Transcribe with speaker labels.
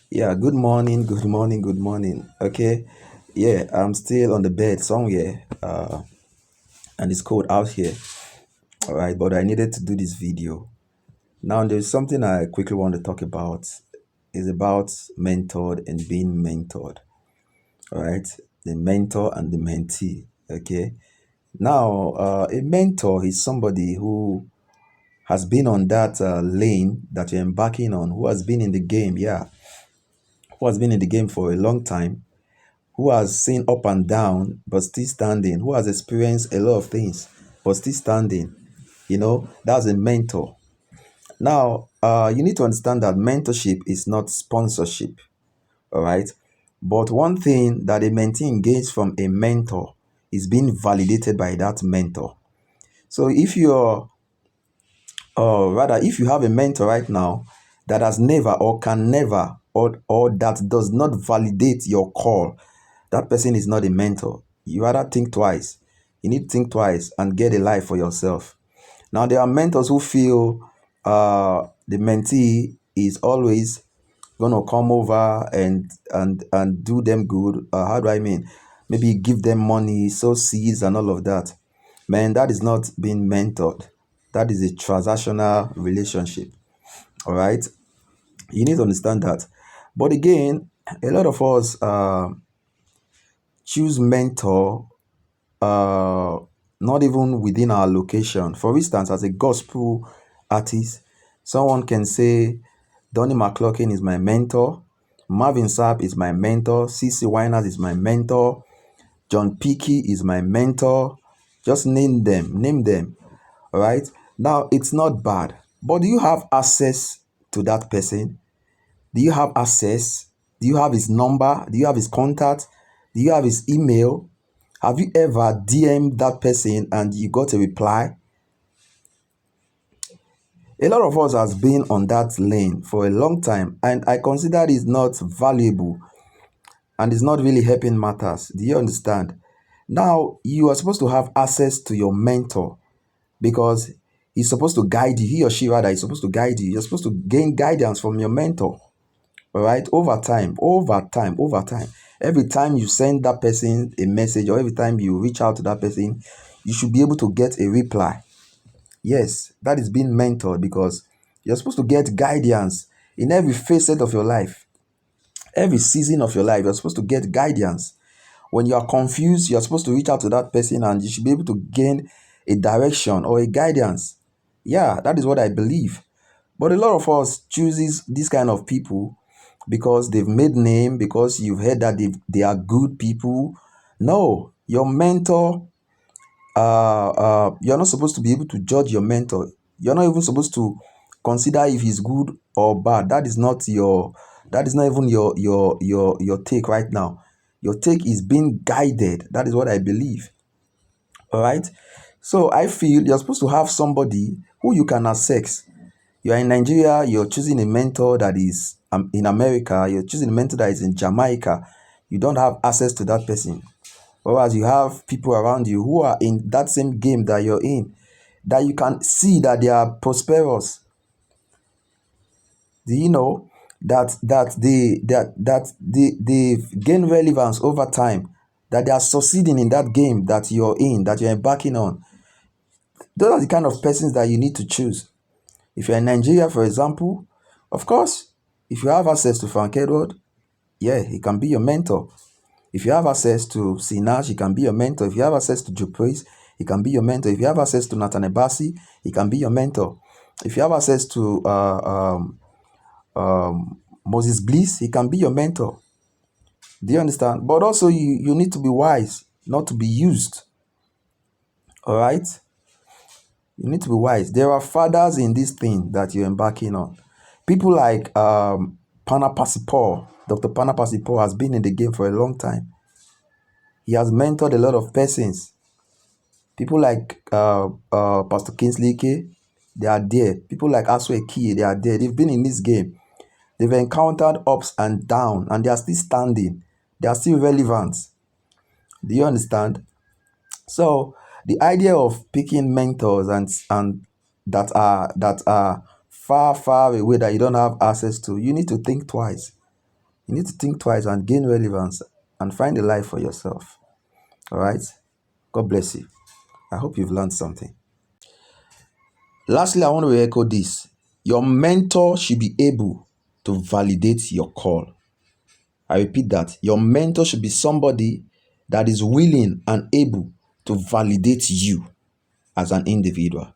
Speaker 1: Yeah, good morning, good morning, good morning. Okay, yeah, I'm still on the bed somewhere, and it's cold out here. All right, but I needed to do this video. Now, there's something I quickly want to talk about. Is about mentored and being mentored. All right, the mentor and the mentee. Okay, now, a mentor is somebody who has been on that lane that you're embarking on, who has been in the game, yeah, who has been in the game for a long time, who has seen up and down but still standing, who has experienced a lot of things but still standing. That's a mentor. Now, you need to understand that mentorship is not sponsorship, all right? But one thing that a mentee gains from a mentor is being validated by that mentor. So if you have a mentor right now that has never or can never or that does not validate your call, that person is not a mentor. You rather think twice. You need to think twice and get a life for yourself. Now, there are mentors who feel the mentee is always going to come over and do them good. How do I mean? Maybe give them money, sow seeds, and all of that. Man, that is not being mentored. That is a transactional relationship. All right. You need to understand that. But again, a lot of us choose mentor uh, not even within our location. For instance, as a gospel artist, someone can say, Donnie McClurkin is my mentor, Marvin Sapp is my mentor, CC Winers is my mentor, John Peaky is my mentor. Just name them. All right. Now, it's not bad, but do you have access to that person? Do you have access? Do you have his number? Do you have his contact? Do you have his email? Have you ever DM'd that person and you got a reply? A lot of us has been on that lane for a long time, and I consider it not valuable and it's not really helping matters. Do you understand? Now, you are supposed to have access to your mentor because he's supposed to guide you. He or she rather is supposed to guide you. You're supposed to gain guidance from your mentor. All right, over time. Every time you send that person a message or every time you reach out to that person, you should be able to get a reply. Yes, that is being mentored because you're supposed to get guidance in every facet of your life, every season of your life. You're supposed to get guidance. When you are confused, you're supposed to reach out to that person and you should be able to gain a direction or a guidance. Yeah, that is what I believe. But a lot of us chooses this kind of people because they've made name, because you've heard that they are good people. No, your mentor, you're not supposed to be able to judge your mentor. You're not even supposed to consider if he's good or bad. That is not even your take right now. Your take is being guided. That is what I believe. All right. So I feel you're supposed to have somebody who you can access. You are in Nigeria, you're choosing a mentor that is in America, you're choosing a mentor that is in Jamaica. You don't have access to that person. Whereas you have people around you who are in that same game that you're in, that you can see that they are prosperous. Do you know they've gained relevance over time, that they are succeeding in that game that you're in, that you're embarking on? Those are the kind of persons that you need to choose. If you're in Nigeria, for example, of course, if you have access to Frank Edward, yeah, he can be your mentor. If you have access to Sinach, he can be your mentor. If you have access to Joe Praise, he can be your mentor. If you have access to Nathan Ebasi, he can be your mentor. If you have access to Moses Bliss, he can be your mentor. Do you understand? But also, you need to be wise, not to be used. All right? You need to be wise. There are fathers in this thing that you're embarking on. People like Pana Pasipor. Dr. Pana Pasipor has been in the game for a long time. He has mentored a lot of persons. People like Pastor Kingsley Ike, they are there. People like Aswe Kie, they are there. They've been in this game. They've encountered ups and downs, and they are still standing. They are still relevant. Do you understand? So the idea of picking mentors and that are far away that you don't have access to, you need to think twice. You need to think twice and gain relevance and find a life for yourself. All right? God bless you. I hope you've learned something. Lastly, I want to echo this. Your mentor should be able to validate your call. I repeat that. Your mentor should be somebody that is willing and able to validate you as an individual.